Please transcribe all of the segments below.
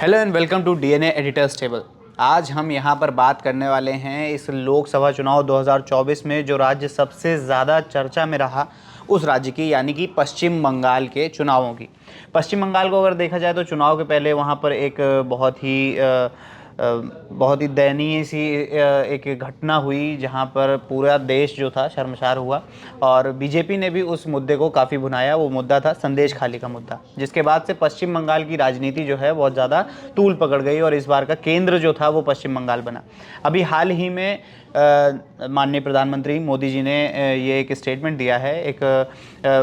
Hello and welcome to DNA editors table. आज हम यहाँ पर बात करने वाले हैं इस लोकसभा चुनाव 2024 में जो राज्य सबसे ज़्यादा चर्चा में रहा उस राज्य की, यानी कि पश्चिम बंगाल के चुनावों की। पश्चिम बंगाल को अगर देखा जाए तो चुनाव के पहले वहाँ पर एक बहुत ही दयनीय सी एक घटना हुई जहाँ पर पूरा देश जो था शर्मसार हुआ और बीजेपी ने भी उस मुद्दे को काफ़ी भुनाया। वो मुद्दा था संदेश खाली का मुद्दा, जिसके बाद से पश्चिम बंगाल की राजनीति जो है बहुत ज़्यादा तूल पकड़ गई और इस बार का केंद्र जो था वो पश्चिम बंगाल बना। अभी हाल ही में माननीय प्रधानमंत्री मोदी जी ने ये एक स्टेटमेंट दिया है, एक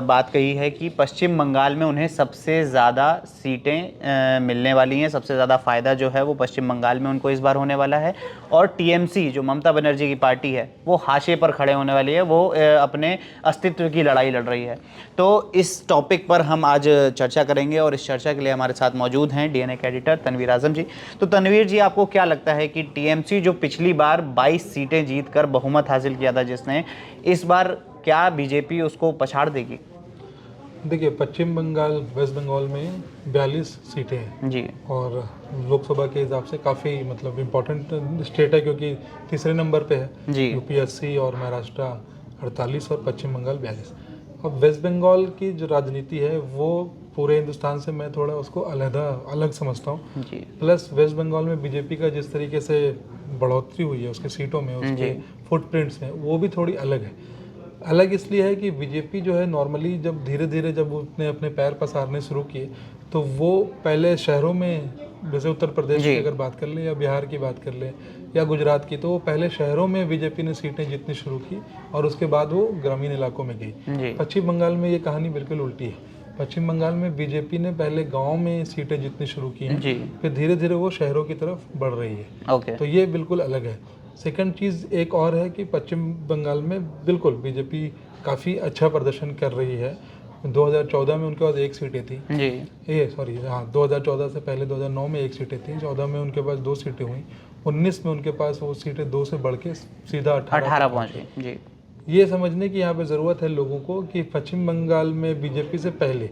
बात कही है कि पश्चिम बंगाल में उन्हें सबसे ज़्यादा सीटें मिलने वाली हैं, सबसे ज़्यादा फ़ायदा जो है वो पश्चिम बंगाल में उनको इस बार होने वाला है। और टीएमसी जो ममता बनर्जी की पार्टी है वो हाशिए पर खड़े होने वाली है, वो अपने अस्तित्व की लड़ाई लड़ रही है। तो इस टॉपिक पर हम आज चर्चा करेंगे और इस चर्चा के लिए हमारे साथ मौजूद हैं डीएनए के एडिटर तनवीर आजम जी। तो तनवीर जी, आपको क्या लगता है कि टीएमसी जो पिछली बार 22 सीटें जीतकर बहुमत हासिल किया था जिसने, इस बार क्या बीजेपी उसको पछाड़ देगी? देखिए, पश्चिम बंगाल वेस्ट बंगाल में 42 सीटें हैं जी और लोकसभा के हिसाब से काफ़ी मतलब इम्पोर्टेंट स्टेट है, क्योंकि तीसरे नंबर पे है जी यूपी 80 और महाराष्ट्र 48 और पश्चिम बंगाल 42। अब वेस्ट बंगाल की जो राजनीति है वो पूरे हिंदुस्तान से मैं थोड़ा उसको अलग समझता हूँ। जी प्लस वेस्ट बंगाल में बीजेपी का जिस तरीके से बढ़ोतरी हुई है उसके सीटों में, उसके फुटप्रिंट्स में, वो भी थोड़ी अलग है। अलग इसलिए है कि बीजेपी जो है नॉर्मली जब धीरे धीरे जब उसने अपने पैर पसारने शुरू किए तो वो पहले शहरों में, जैसे उत्तर प्रदेश की अगर बात कर लें या बिहार की बात कर लें या गुजरात की, तो वो पहले शहरों में बीजेपी ने सीटें जीतनी शुरू की और उसके बाद वो ग्रामीण इलाकों में गई। पश्चिम बंगाल में ये कहानी बिल्कुल उल्टी है। पश्चिम बंगाल में बीजेपी ने पहले गांव में सीटें जीतनी शुरू की हैं, फिर धीरे धीरे वो शहरों की तरफ बढ़ रही है। तो ये बिल्कुल अलग है। सेकंड चीज़ एक और है कि पश्चिम बंगाल में बिल्कुल बीजेपी काफ़ी अच्छा प्रदर्शन कर रही है। 2014 में उनके पास एक सीटें थी जी 2014 से पहले 2009 में एक सीटें थी, 14 में उनके पास 2 सीटें हुई, 19 में उनके पास वो सीटें 2 से बढ़ के सीधा 18 पहुँच गई। जी ये समझने की यहाँ पे ज़रूरत है लोगों को कि पश्चिम बंगाल में बीजेपी से पहले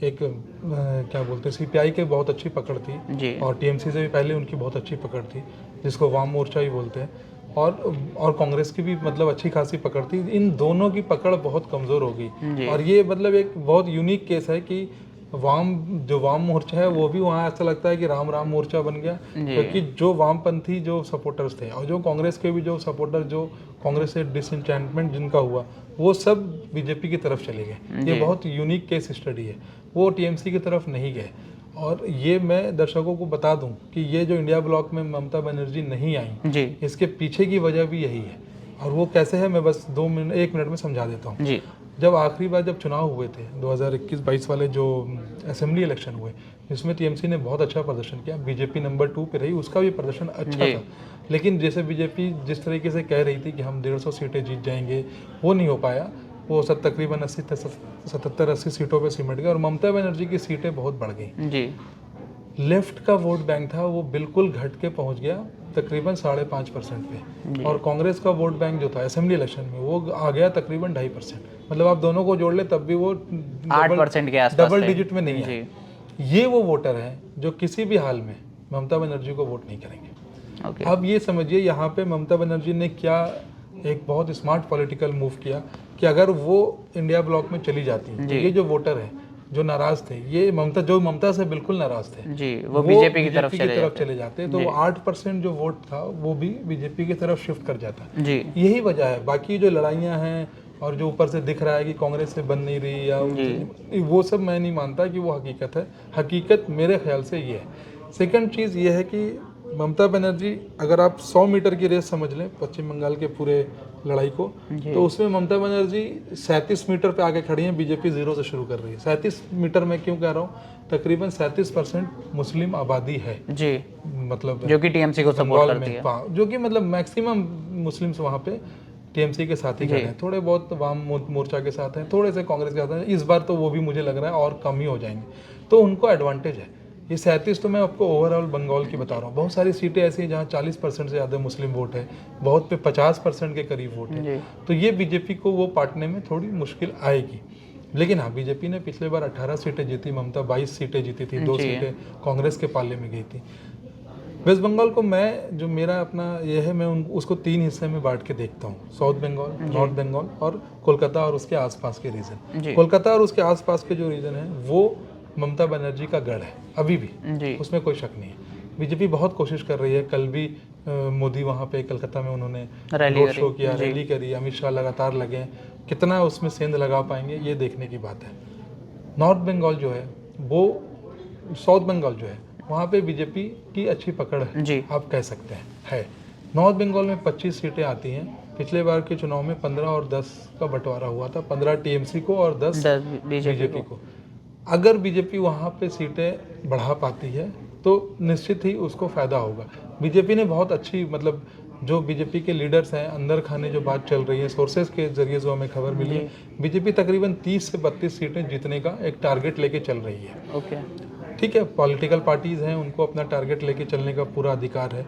एक क्या बोलते हैं, सीपीआई की बहुत अच्छी पकड़ थी और टीएमसी से भी पहले उनकी बहुत अच्छी पकड़ थी, जिसको वाम मोर्चा ही बोलते हैं, और कांग्रेस की भी मतलब अच्छी खासी पकड़ थी। इन दोनों की पकड़ बहुत कमज़ोर हो गई और ये मतलब एक बहुत यूनिक केस है कि वाम मोर्चा है वो भी वहाँ ऐसा लगता है कि राम मोर्चा बन गया, क्योंकि जो वामपंथी जो सपोर्टर्स थे और जो कांग्रेस के भी जो सपोर्टर, जो कांग्रेस से डिसइंटेंटमेंट जिनका हुआ, वो सब बीजेपी की तरफ चले गए। ये बहुत यूनिक केस स्टडी है, वो टीएमसी की तरफ नहीं गए। और ये मैं दर्शकों को बता दूं कि ये जो इंडिया ब्लॉक में ममता बनर्जी नहीं आई, इसके पीछे की वजह भी यही है। और वो कैसे है मैं बस 1 मिनट में समझा देता हूँ। जब आखिरी बार जब चुनाव हुए थे 2021-22 वाले जो असेंबली इलेक्शन हुए, जिसमें टीएमसी ने बहुत अच्छा प्रदर्शन किया, बीजेपी नंबर 2 पे रही, उसका भी प्रदर्शन अच्छा था। लेकिन जैसे बीजेपी जिस तरीके से कह रही थी कि हम 150 सीटें जीत जाएंगे, वो नहीं हो पाया। वो सब तकरीबन 77-80 सीटों पे सिमट गए और ममता बनर्जी की सीटें बहुत बढ़ गई। लेफ्ट का वोट बैंक था वो बिल्कुल घट के पहुंच गया तकरीबन 5.5% पे, और कांग्रेस का वोट बैंक जो था असेंबली इलेक्शन में वो आ गया तकरीबन 2.5%। मतलब आप दोनों को जोड़ ले तब भी वो 8% के आसपास, डबल डिजिट में नहीं है। ये वो वोटर हैं जो किसी भी हाल में ममता बनर्जी को वोट नहीं करेंगे। अब ये समझिए यहाँ पे ममता बनर्जी ने क्या एक बहुत स्मार्ट पॉलिटिकल मूव किया कि अगर वो इंडिया ब्लॉक में चली जाती तो ये जो वोटर हैं जो नाराज थे, ये ममता से बिल्कुल नाराज थे, वो बीजेपी की तरफ चले जाते, तो 8% जो वोट था वो भी बीजेपी की तरफ शिफ्ट कर जाता। यही वजह है। बाकी जो लड़ाइयाँ हैं और जो ऊपर से दिख रहा है कि कांग्रेस से बन नहीं रही या वो सब मैं नहीं मानता कि वो हकीकत है। हकीकत मेरे ख्याल से ये है। सेकंड चीज़ ये है कि ममता बनर्जी, अगर आप 100 मीटर की रेस समझ लें पश्चिम बंगाल के पूरे लड़ाई को, तो उसमें ममता बनर्जी 37 मीटर पे आके खड़ी हैं, बीजेपी 0 से शुरू कर रही है। 37 मीटर में क्यों कह रहा हूँ, तकरीबन 37% मुस्लिम आबादी है जी, मतलब जो कि टीएमसी को सपोर्ट करती है, जो कि मतलब मैक्सिमम मुस्लिम्स वहाँ पे टीएमसी के साथ ही खड़े हैं, थोड़े बहुत वाम मोर्चा के साथ हैं, थोड़े से कांग्रेस के साथ हैं। इस बार तो वो भी मुझे लग रहा है और कम ही हो जाएंगे, तो उनको एडवांटेज है। ये 37 तो मैं आपको ओवरऑल बंगाल की बता रहा हूँ। बहुत सारी सीटें ऐसी हैं जहाँ 40% से ज़्यादा मुस्लिम वोट है, बहुत पे 50% के करीब वोट है, तो ये बीजेपी को वो पाटने में थोड़ी मुश्किल आएगी। लेकिन हाँ, बीजेपी ने पिछले बार 18 सीटें जीती, ममता 22 सीटें जीती थी, 2 सीटें कांग्रेस के पाले में गई थी। वेस्ट बंगाल को मैं, जो मेरा अपना ये है, मैं उसको 3 हिस्से में बांट के देखता हूँ, साउथ बंगाल, नॉर्थ बंगाल और कोलकाता और उसके आसपास के रीजन। कोलकाता और उसके आसपास के जो रीजन है वो ममता बनर्जी का गढ़ है अभी भी, उसमें कोई शक नहीं है। बीजेपी बहुत कोशिश कर रही है, कल भी मोदी वहाँ पे कलकत्ता में उन्होंने रोड शो किया, रैली करी, अमित शाह लगातार लगे, कितना उसमें सेंध लगा पाएंगे ये देखने की बात है। नॉर्थ बंगाल जो है वो, साउथ बंगाल जो है वहाँ पे बीजेपी की अच्छी पकड़ है, आप कह सकते हैं है। नॉर्थ बंगाल में 25 सीटें आती हैं, पिछले बार के चुनाव में 15 और 10 का बंटवारा हुआ था, 15 टीएमसी को और 10 बीजेपी को। अगर बीजेपी वहाँ पे सीटें बढ़ा पाती है तो निश्चित ही उसको फ़ायदा होगा। बीजेपी ने बहुत अच्छी, मतलब जो बीजेपी के लीडर्स हैं, अंदर खाने जो बात चल रही है, सोर्सेज के जरिए जो हमें खबर मिली है, बीजेपी तकरीबन 30 से 32 सीटें जीतने का एक टारगेट लेके चल रही है। ठीक है, पॉलिटिकल पार्टीज़ हैं, उनको अपना टारगेट लेके चलने का पूरा अधिकार है,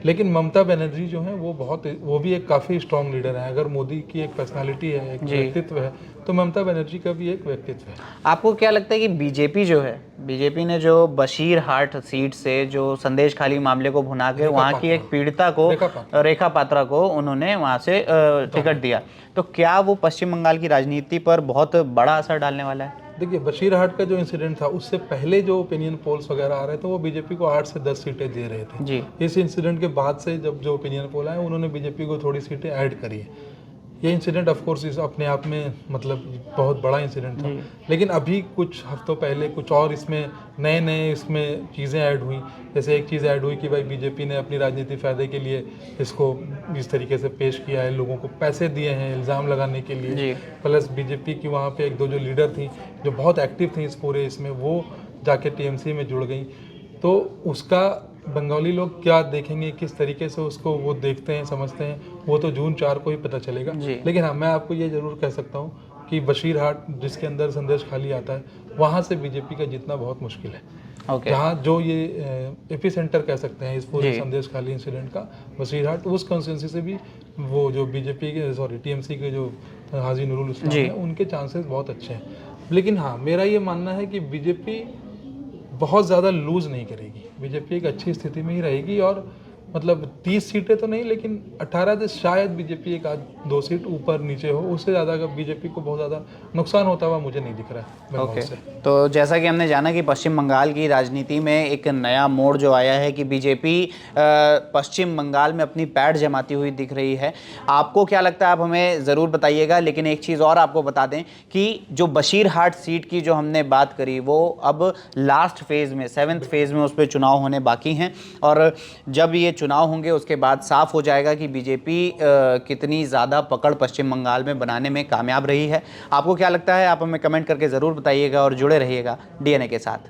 लेकिन ममता बनर्जी जो है वो भी एक काफ़ी स्ट्रॉन्ग लीडर है। अगर मोदी की एक पर्सनालिटी है, एक व्यक्तित्व है, तो ममता बनर्जी का भी एक व्यक्तित्व है। आपको क्या लगता है कि बीजेपी जो है, बीजेपी ने जो बशीर हाट सीट से जो संदेश खाली मामले को भुना के वहाँ की एक पीड़िता को, रेखा पात्रा को उन्होंने वहाँ से टिकट दिया, तो क्या वो पश्चिम बंगाल की राजनीति पर बहुत बड़ा असर डालने वाला है? देखिए, बशीरहाट का जो इंसिडेंट था, उससे पहले जो ओपिनियन पोल्स वगैरह आ रहे थे वो बीजेपी को 8 से 10 सीटें दे रहे थे। इस इंसिडेंट के बाद से जब जो ओपिनियन पोल आए, उन्होंने बीजेपी को थोड़ी सीटें ऐड करी है। ये इंसिडेंट ऑफ कोर्स इस अपने आप में मतलब बहुत बड़ा इंसिडेंट था, लेकिन अभी कुछ हफ्तों पहले कुछ और इसमें नए इसमें चीज़ें ऐड हुई। जैसे एक चीज़ ऐड हुई कि भाई बीजेपी ने अपनी राजनीति फ़ायदे के लिए इसको इस तरीके से पेश किया है, लोगों को पैसे दिए हैं इल्ज़ाम लगाने के लिए। प्लस बीजेपी की वहाँ पे 1-2 जो लीडर थी जो बहुत एक्टिव थी इस पूरे इसमें, वो जाके टीएमसी में जुड़ गई। तो उसका बंगाली लोग क्या देखेंगे, किस तरीके से उसको वो देखते हैं, समझते हैं, वो तो जून 4 को ही पता चलेगा। लेकिन हाँ, मैं आपको ये ज़रूर कह सकता हूँ कि बशीरहाट जिसके अंदर संदेश खाली आता है, वहाँ से बीजेपी का जीतना बहुत मुश्किल है। जहाँ जो ये एपी सेंटर कह सकते हैं इस पूरे संदेश खाली इंसिडेंट का, बशीरहाट, उस कॉन्स्टिट्यूंसी से भी वो जो बीजेपी के टीएमसी के जो हाजी नूरुल इस्लाम हैं, उनके चांसेस बहुत अच्छे हैं। लेकिन हाँ, मेरा ये मानना है कि बीजेपी बहुत ज़्यादा लूज़ नहीं करेगी, बीजेपी एक अच्छी स्थिति में ही रहेगी, और मतलब 30 सीटें तो नहीं, लेकिन 18 से शायद बीजेपी 1-2 सीट ऊपर नीचे हो, उससे ज़्यादा अगर बीजेपी को बहुत ज़्यादा नुकसान होता हुआ मुझे नहीं दिख रहा है। से तो जैसा कि हमने जाना कि पश्चिम बंगाल की राजनीति में एक नया मोड़ जो आया है कि बीजेपी पश्चिम बंगाल में अपनी पैठ जमाती हुई दिख रही है। आपको क्या लगता है, आप हमें ज़रूर बताइएगा। लेकिन एक चीज़ और आपको बता दें कि जो बशीरहाट सीट की जो हमने बात करी, वो अब लास्ट फेज़ में, 7th फेज़ में उस पर चुनाव होने बाकी हैं, और जब ये चुनाव होंगे उसके बाद साफ हो जाएगा कि बीजेपी कितनी ज़्यादा पकड़ पश्चिम बंगाल में बनाने में कामयाब रही है। आपको क्या लगता है, आप हमें कमेंट करके ज़रूर बताइएगा और जुड़े रहिएगा डीएनए के साथ।